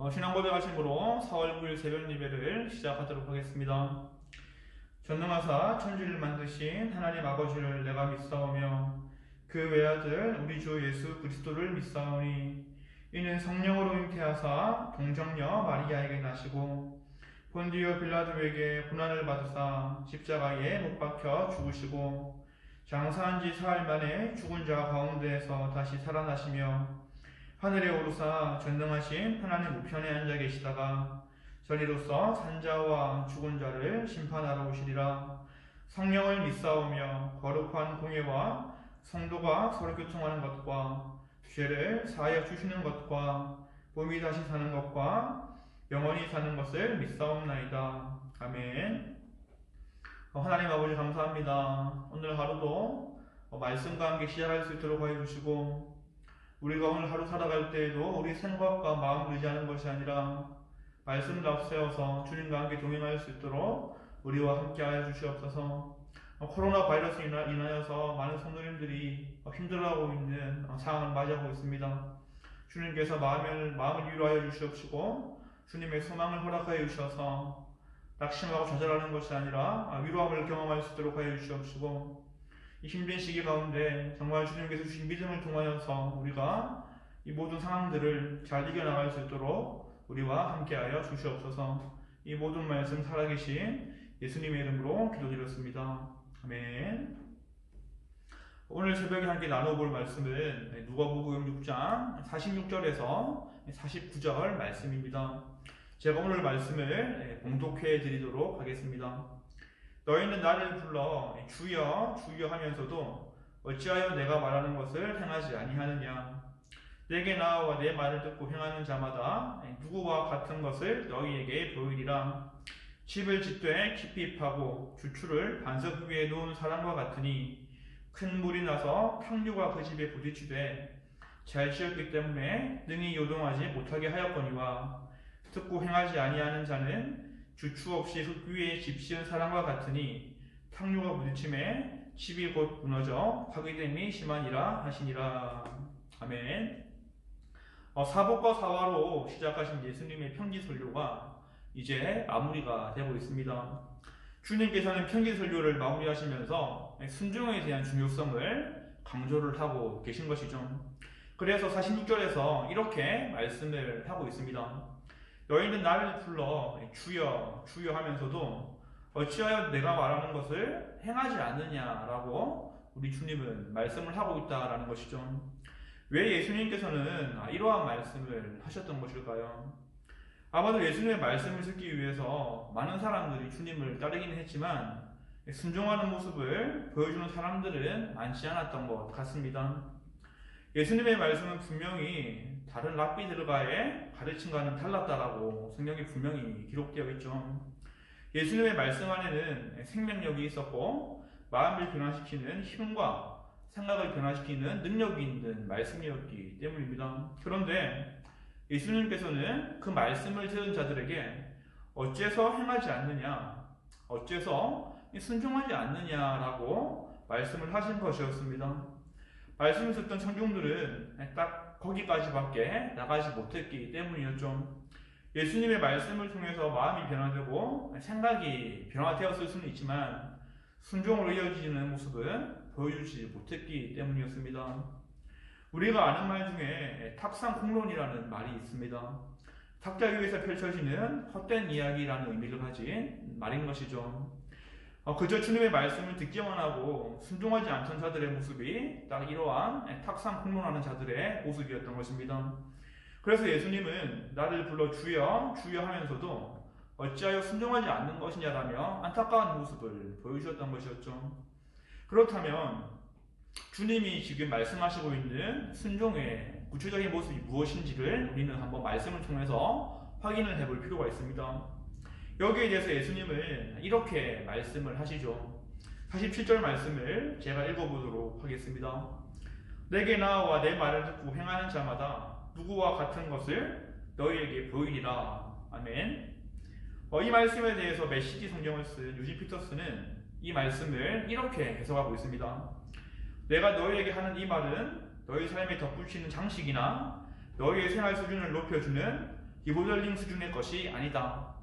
신앙 고백하심으로 4월 9일 새벽 예배를 시작하도록 하겠습니다. 전능하사 천지를 만드신 하나님 아버지를 내가 믿사오며 그 외아들 우리 주 예수 그리스도를 믿사오니 이는 성령으로 잉태하사 동정녀 마리아에게 나시고 본디오 빌라도에게 고난을 받으사 십자가에 못 박혀 죽으시고 장사한 지 사흘 만에 죽은 자 가운데에서 다시 살아나시며 하늘에 오르사 전능하신 하나님 우편에 앉아 계시다가 저리로서 산자와 죽은 자를 심판하러 오시리라. 성령을 믿사오며 거룩한 공예와 성도가 서로 교통하는 것과 죄를 사하여 주시는 것과 몸이 다시 사는 것과 영원히 사는 것을 믿사옵나이다. 아멘. 하나님 아버지 감사합니다. 오늘 하루도 말씀과 함께 시작할 수 있도록 하여 주시고 우리가 오늘 하루 살아갈 때에도 우리 생각과 마음을 의지하는 것이 아니라 말씀을 앞세워서 주님과 함께 동행할 수 있도록 우리와 함께 하여 주시옵소서. 코로나 바이러스로 인하여서 많은 성도님들이 힘들어하고 있는 상황을 맞이하고 있습니다. 주님께서 마음을 위로하여 주시옵시고 주님의 소망을 허락하여 주셔서 낙심하고 좌절하는 것이 아니라 위로함을 경험할 수 있도록 하여 주시옵시고 이 힘든 시기 가운데 정말 주님께서 주신 믿음을 통하여서 우리가 이 모든 상황들을 잘 이겨나갈 수 있도록 우리와 함께하여 주시옵소서. 이 모든 말씀 살아계신 예수님의 이름으로 기도드렸습니다. 아멘. 오늘 새벽에 함께 나눠볼 말씀은 누가복음 6장 46절에서 49절 말씀입니다. 제가 오늘 말씀을 봉독해 드리도록 하겠습니다. 너희는 나를 불러 주여 주여 하면서도 어찌하여 내가 말하는 것을 행하지 아니하느냐. 내게 나와 내 말을 듣고 행하는 자마다 누구와 같은 것을 너희에게 보이리라. 집을 짓되 깊이 파고 주추를 반석 위에 놓은 사람과 같으니 큰 물이 나서 탕류가 그 집에 부딪히되 잘 지었기 때문에 능히 요동하지 못하게 하였거니와 듣고 행하지 아니하는 자는 주추 없이 흙 위에 집 지은 사람과 같으니 탕류가 부딪힘에 집이 곧 무너져 파괴됨이 심하니라 하시니라. 아멘. 사복과 사화로 시작하신 예수님의 편지설교가 이제 마무리가 되고 있습니다. 주님께서는 편지설교를 마무리하시면서 순종에 대한 중요성을 강조를 하고 계신 것이죠. 그래서 46절에서 이렇게 말씀을 하고 있습니다. 너희는 나를 불러 주여 주여 하면서도 어찌하여 내가 말하는 것을 행하지 않느냐라고 우리 주님은 말씀을 하고 있다라는 것이죠. 왜 예수님께서는 이러한 말씀을 하셨던 것일까요? 아마도 예수님의 말씀을 듣기 위해서 많은 사람들이 주님을 따르기는 했지만 순종하는 모습을 보여주는 사람들은 많지 않았던 것 같습니다. 예수님의 말씀은 분명히 다른 랍비들과의 가르침과는 달랐다라고 성경에 분명히 기록되어 있죠. 예수님의 말씀 안에는 생명력이 있었고 마음을 변화시키는 힘과 생각을 변화시키는 능력이 있는 말씀이었기 때문입니다. 그런데 예수님께서는 그 말씀을 들은 자들에게 어째서 행하지 않느냐, 어째서 순종하지 않느냐라고 말씀을 하신 것이었습니다. 말씀을 듣던 청중들은 딱 거기까지밖에 나가지 못했기 때문이었죠. 예수님의 말씀을 통해서 마음이 변화되고 생각이 변화되었을 수는 있지만 순종으로 이어지는 모습은 보여주지 못했기 때문이었습니다. 우리가 아는 말 중에 탁상공론이라는 말이 있습니다. 탁자 위에서 펼쳐지는 헛된 이야기라는 의미를 가진 말인 것이죠. 그저 주님의 말씀을 듣기만 하고 순종하지 않던 자들의 모습이 딱 이러한 탁상공론하는 자들의 모습이었던 것입니다. 그래서 예수님은 나를 불러 주여 주여 하면서도 어찌하여 순종하지 않는 것이냐라며 안타까운 모습을 보여주셨던 것이었죠. 그렇다면 주님이 지금 말씀하시고 있는 순종의 구체적인 모습이 무엇인지를 우리는 한번 말씀을 통해서 확인을 해볼 필요가 있습니다. 여기에 대해서 예수님은 이렇게 말씀을 하시죠. 47절 말씀을 제가 읽어보도록 하겠습니다. 내게 나와 내 말을 듣고 행하는 자마다 누구와 같은 것을 너희에게 보이리라. 아멘. 이 말씀에 대해서 메시지 성경을 쓴 유진 피터스는 이 말씀을 이렇게 해석하고 있습니다. 내가 너희에게 하는 이 말은 너희 삶에 덧붙이는 장식이나 너희의 생활 수준을 높여주는 이보절링 수준의 것이 아니다.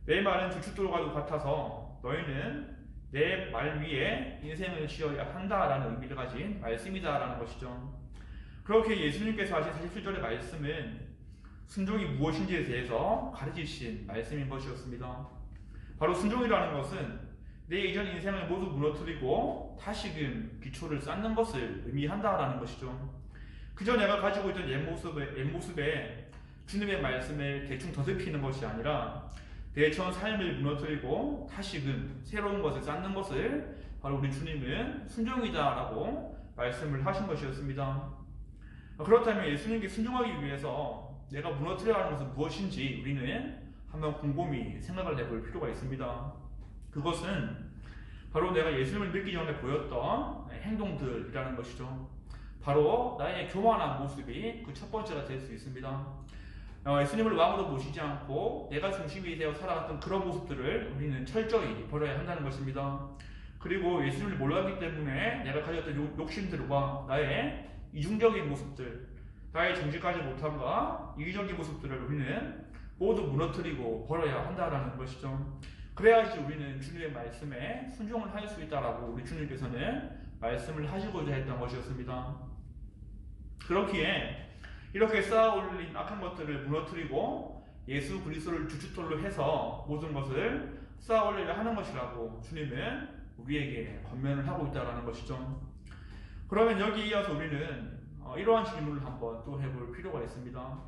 내 말은 주춧돌과도 같아서 너희는 내 말 위에 인생을 지어야 한다라는 의미를 가진 말씀이다라는 것이죠. 그렇게 예수님께서 하신 47절의 말씀은 순종이 무엇인지에 대해서 가르치신 말씀인 것이었습니다. 바로 순종이라는 것은 내 이전 인생을 모두 무너뜨리고 다시금 기초를 쌓는 것을 의미한다라는 것이죠. 그저 내가 가지고 있던 옛 모습에 주님의 말씀을 대충 더듬히는 것이 아니라 내 전 삶을 무너뜨리고 다시금 새로운 것을 쌓는 것을 바로 우리 주님은 순종이다라고 말씀을 하신 것이었습니다. 그렇다면 예수님께 순종하기 위해서 내가 무너뜨려야 하는 것은 무엇인지 우리는 한번 곰곰이 생각을 해볼 필요가 있습니다. 그것은 바로 내가 예수님을 믿기 전에 보였던 행동들이라는 것이죠. 바로 나의 교만한 모습이 그 첫 번째가 될 수 있습니다. 예수님을 왕으로 모시지 않고 내가 중심이 되어 살아갔던 그런 모습들을 우리는 철저히 버려야 한다는 것입니다. 그리고 예수님을 몰랐기 때문에 내가 가졌던 욕심들과 나의 이중적인 모습들, 나의 정직하지 못함과 이기적인 모습들을 우리는 모두 무너뜨리고 버려야 한다는 것이죠. 그래야지 우리는 주님의 말씀에 순종을 할 수 있다라고 우리 주님께서는 말씀을 하시고자 했던 것이었습니다. 그렇기에 이렇게 쌓아올린 악한 것들을 무너뜨리고 예수 그리스도를 주춧돌로 해서 모든 것을 쌓아올리려 하는 것이라고 주님은 우리에게 권면을 하고 있다는 것이죠. 그러면 여기 이어서 우리는 이러한 질문을 한번 또 해볼 필요가 있습니다.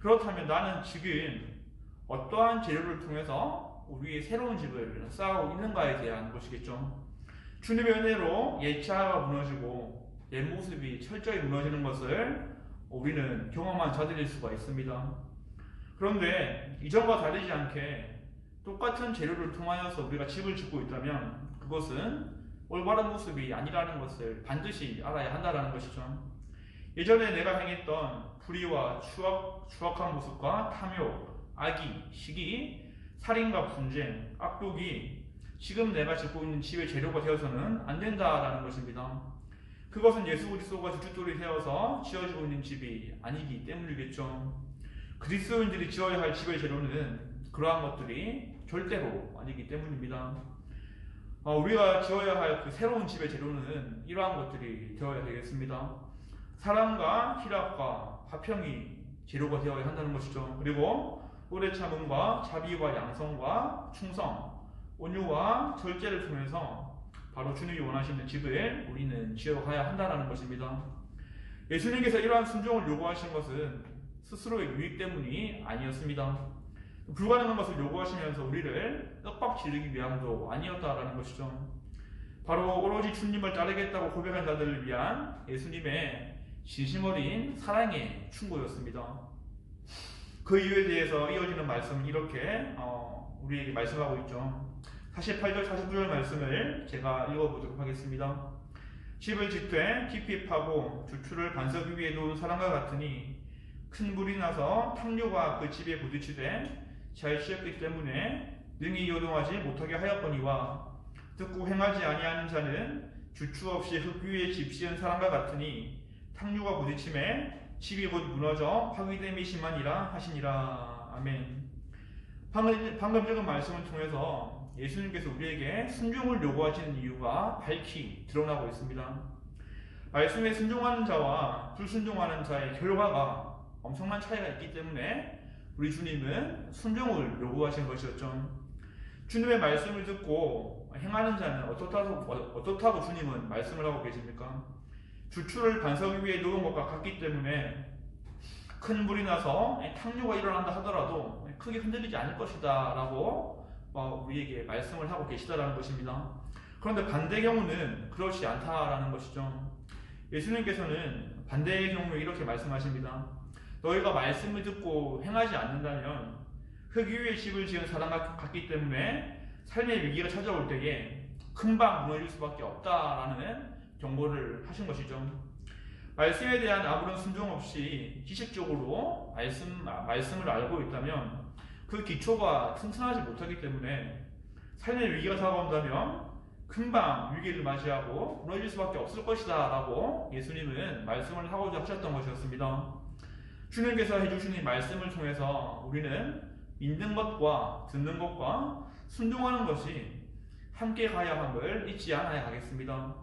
그렇다면 나는 지금 어떠한 재료를 통해서 우리의 새로운 집을 쌓아오고 있는가에 대한 것이겠죠. 주님의 은혜로 옛 자아가 무너지고 옛 모습이 철저히 무너지는 것을 우리는 경험한 자들일 수가 있습니다. 그런데 이전과 다르지 않게 똑같은 재료를 통하여서 우리가 집을 짓고 있다면 그것은 올바른 모습이 아니라는 것을 반드시 알아야 한다는 것이죠. 예전에 내가 행했던 불의와 추악한 모습과 탐욕, 악의, 시기, 살인과 분쟁, 악독이 지금 내가 짓고 있는 집의 재료가 되어서는 안 된다라는 것입니다. 그것은 예수 그리스도가 주춧돌이 되어서 지어지고 있는 집이 아니기 때문이겠죠. 그리스도인들이 지어야 할 집의 재료는 그러한 것들이 절대로 아니기 때문입니다. 우리가 지어야 할 그 새로운 집의 재료는 이러한 것들이 되어야 되겠습니다. 사랑과 희락과 화평이 재료가 되어야 한다는 것이죠. 그리고 오래 참음과 자비와 양성과 충성, 온유와 절제를 통해서 바로 주님이 원하시는 집을 우리는 지어가야 한다는 것입니다. 예수님께서 이러한 순종을 요구하신 것은 스스로의 유익 때문이 아니었습니다. 불가능한 것을 요구하시면서 우리를 떡밥 지르기 위함도 아니었다라는 것이죠. 바로 오로지 주님을 따르겠다고 고백한 자들을 위한 예수님의 진심 어린 사랑의 충고였습니다. 그 이유에 대해서 이어지는 말씀은 이렇게 우리에게 말씀하고 있죠. 48절, 49절 말씀을 제가 읽어보도록 하겠습니다. 집을 짓되 깊이 파고 주추를 반석 위에 놓은 사람과 같으니 큰 불이 나서 탕류가 그 집에 부딪히되 잘 지었기 때문에 능히 요동하지 못하게 하였거니와 듣고 행하지 아니하는 자는 주추 없이 흙 위에 집 지은 사람과 같으니 탕류가 부딪힘에 집이 곧 무너져 파괴됨이 심하니라 하시니라. 아멘. 방금 읽은 말씀을 통해서 예수님께서 우리에게 순종을 요구하시는 이유가 밝히 드러나고 있습니다. 말씀에 순종하는 자와 불순종하는 자의 결과가 엄청난 차이가 있기 때문에 우리 주님은 순종을 요구하신 것이었죠. 주님의 말씀을 듣고 행하는 자는 어떻다고 주님은 말씀을 하고 계십니까? 주추를 반석 위에 놓은 것과 같기 때문에 큰 불이 나서 탕류가 일어난다 하더라도 크게 흔들리지 않을 것이다 라고 우리에게 말씀을 하고 계시다라는 것입니다. 그런데 반대 경우는 그렇지 않다라는 것이죠. 예수님께서는 반대의 경우에 이렇게 말씀하십니다. 너희가 말씀을 듣고 행하지 않는다면 흙 위에 집을 지은 사람과 같기 때문에 삶의 위기가 찾아올 때에 금방 무너질 수밖에 없다라는 경고를 하신 것이죠. 말씀에 대한 아무런 순종 없이 지식적으로 말씀을 알고 있다면 그 기초가 튼튼하지 못하기 때문에 삶의 위기가 다가온다면 금방 위기를 맞이하고 무너질 수밖에 없을 것이다 라고 예수님은 말씀을 하고자 하셨던 것이었습니다. 주님께서 해주신 이 말씀을 통해서 우리는 믿는 것과 듣는 것과 순종하는 것이 함께 가야 함을 잊지 않아야 하겠습니다.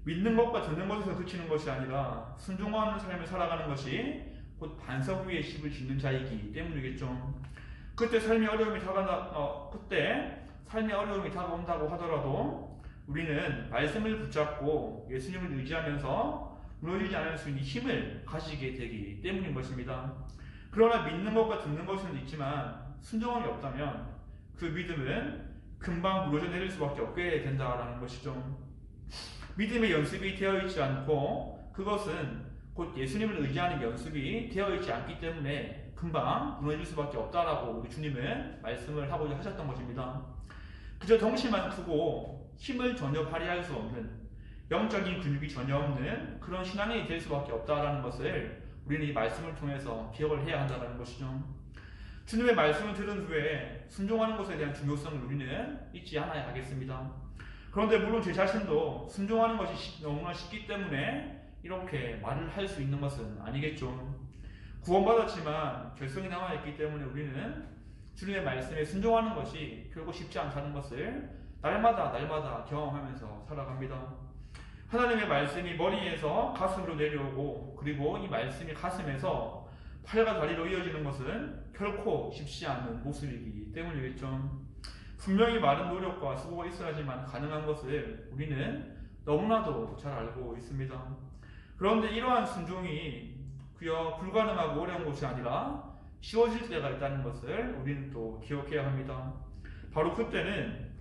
믿는 것과 듣는 것에서 그치는 것이 아니라 순종하는 삶을 살아가는 것이 곧 반석 위에 집을 짓는 자이기 때문이겠죠. 그때 삶의 어려움이 다가온다고 하더라도 우리는 말씀을 붙잡고 예수님을 의지하면서 무너지지 않을 수 있는 힘을 가지게 되기 때문인 것입니다. 그러나 믿는 것과 듣는 것은 있지만 순종함이 없다면 그 믿음은 금방 무너져 내릴 수밖에 없게 된다라는 것이죠. 믿음의 연습이 되어 있지 않고 그것은 곧 예수님을 의지하는 연습이 되어 있지 않기 때문에 금방 무너질 수밖에 없다라고 우리 주님은 말씀을 하고자 하셨던 것입니다. 그저 덩치만 크고 힘을 전혀 발휘할 수 없는 영적인 근육이 전혀 없는 그런 신앙이 될 수밖에 없다라는 것을 우리는 이 말씀을 통해서 기억을 해야 한다는 것이죠. 주님의 말씀을 들은 후에 순종하는 것에 대한 중요성을 우리는 잊지 않아야 하겠습니다. 그런데 물론 제 자신도 순종하는 것이 너무나 쉽기 때문에 이렇게 말을 할 수 있는 것은 아니겠죠. 구원받았지만 결성이 남아있기 때문에 우리는 주님의 말씀에 순종하는 것이 결코 쉽지 않다는 것을 날마다 경험하면서 살아갑니다. 하나님의 말씀이 머리에서 가슴으로 내려오고 그리고 이 말씀이 가슴에서 팔과 다리로 이어지는 것은 결코 쉽지 않은 모습이기 때문이겠죠. 분명히 많은 노력과 수고가 있어야지만 가능한 것을 우리는 너무나도 잘 알고 있습니다. 그런데 이러한 순종이 그저 불가능하고 어려운 것이 아니라 쉬워질 때가 있다는 것을 우리는 또 기억해야 합니다. 바로 그때는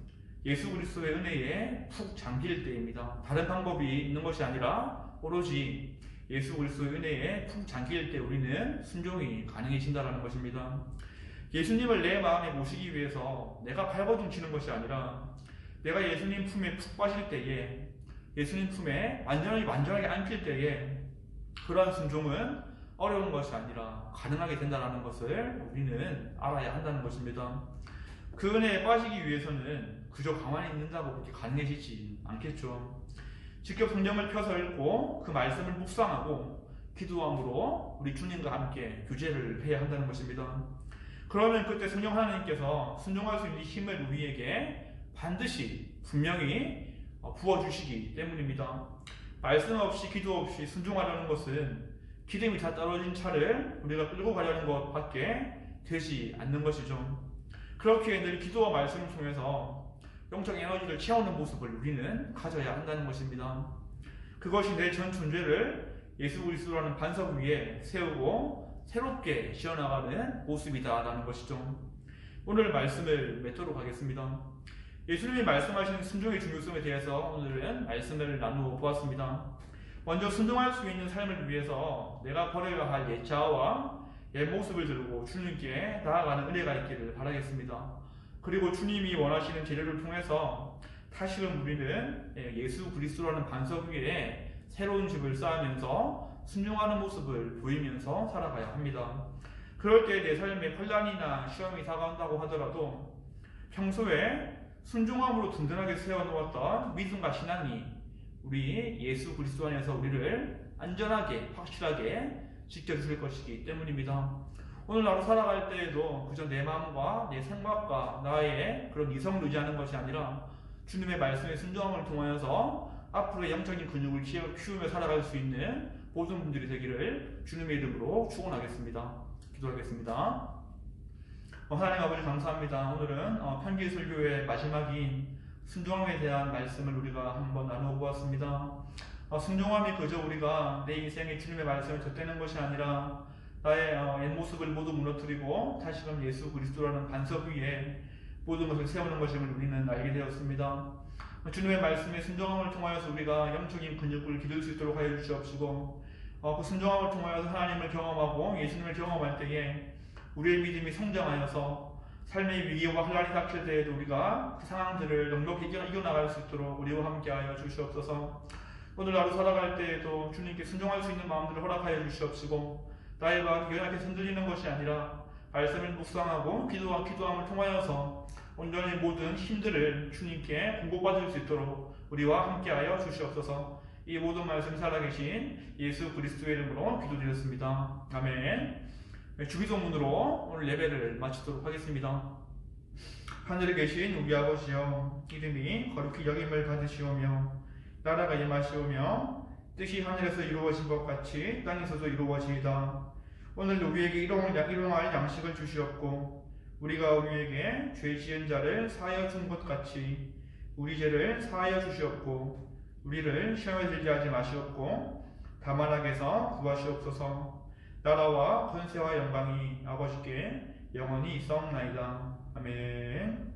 예수 그리스도의 은혜에 푹 잠길 때입니다. 다른 방법이 있는 것이 아니라 오로지 예수 그리스도의 은혜에 푹 잠길 때 우리는 순종이 가능해진다는 것입니다. 예수님을 내 마음에 모시기 위해서 내가 발버둥 치는 것이 아니라 내가 예수님 품에 푹 빠질 때에 예수님 품에 완전하게 안길 때에 그러한 순종은 어려운 것이 아니라 가능하게 된다는 것을 우리는 알아야 한다는 것입니다. 그 은혜에 빠지기 위해서는 그저 가만히 있는다고 그렇게 가능해지지 않겠죠. 직접 성경을 펴서 읽고 그 말씀을 묵상하고 기도함으로 우리 주님과 함께 교제를 해야 한다는 것입니다. 그러면 그때 성령 하나님께서 순종할 수 있는 힘을 우리에게 반드시 분명히 부어주시기 때문입니다. 말씀 없이 기도 없이 순종하려는 것은 기름이 다 떨어진 차를 우리가 끌고 가려는 것밖에 되지 않는 것이죠. 그렇게 늘 기도와 말씀을 통해서 영적 에너지를 채우는 모습을 우리는 가져야 한다는 것입니다. 그것이 내 전 존재를 예수 그리스도라는 반석 위에 세우고 새롭게 지어나가는 모습이다라는 것이죠. 오늘 말씀을 맺도록 하겠습니다. 예수님이 말씀하신 순종의 중요성에 대해서 오늘은 말씀을 나누어 보았습니다. 먼저 순종할 수 있는 삶을 위해서 내가 버려야 할 옛 자아와 옛 모습을 들고 주님께 나아가는 은혜가 있기를 바라겠습니다. 그리고 주님이 원하시는 재료를 통해서 다시금 우리는 예수 그리스도라는 반석 위에 새로운 집을 쌓으면서 순종하는 모습을 보이면서 살아가야 합니다. 그럴 때 내 삶에 환난이나 시험이 다가온다고 하더라도 평소에 순종함으로 든든하게 세워놓았던 믿음과 신앙이 우리 예수 그리스도 안에서 우리를 안전하게 확실하게 지켜줄 것이기 때문입니다. 오늘 하루 살아갈 때에도 그저 내 마음과 내 생각과 나의 그런 이성을 의지하는 것이 아니라 주님의 말씀에 순종함을 통하여서 앞으로 영적인 근육을 키우며 살아갈 수 있는 모든 분들이 되기를 주님의 이름으로 축원하겠습니다. 기도하겠습니다. 하나님 아버지 감사합니다. 오늘은 편기술교의 마지막인 순종함에 대한 말씀을 우리가 한번 나누어 보았습니다. 순종함이 그저 우리가 내 인생에 주님의 말씀을 덧대는 것이 아니라 나의 옛 모습을 모두 무너뜨리고 다시금 예수 그리스도라는 반석 위에 모든 것을 세우는 것임을 우리는 알게 되었습니다. 주님의 말씀에 순종함을 통하여서 우리가 영적인 근육을 기를 수 있도록 하여 주시옵시고 그 순종함을 통하여서 하나님을 경험하고 예수님을 경험할 때에 우리의 믿음이 성장하여서 삶의 위기와 혼란이 닥칠 때에도 우리가 그 상황들을 넉넉히 이겨나갈 수 있도록 우리와 함께하여 주시옵소서. 오늘 하루 살아갈 때에도 주님께 순종할 수 있는 마음들을 허락하여 주시옵시고 나의 마음이 연약해 흔들리는 것이 아니라 말씀을 묵상하고 기도함을 통하여서 온전히 모든 힘들을 주님께 공급받을 수 있도록 우리와 함께하여 주시옵소서. 이 모든 말씀 살아계신 예수 그리스도의 이름으로 기도드렸습니다. 아멘. 주기도문으로 오늘 예배를 마치도록 하겠습니다. 하늘에 계신 우리 아버지여, 이름이 거룩히 여김을 받으시오며 나라가 임하시오며 뜻이 하늘에서 이루어진 것 같이 땅에서도 이루어지이다. 오늘 우리에게 일용할 양식을 주시옵고 우리가 우리에게 죄 지은 자를 사하여 준 것 같이 우리 죄를 사하여 주시옵고 우리를 시험에 들게 하지 마시옵고 다만 악에서 구하시옵소서. 나라와 권세와 영광이 아버지께 영원히 있사옵나이다. 아멘.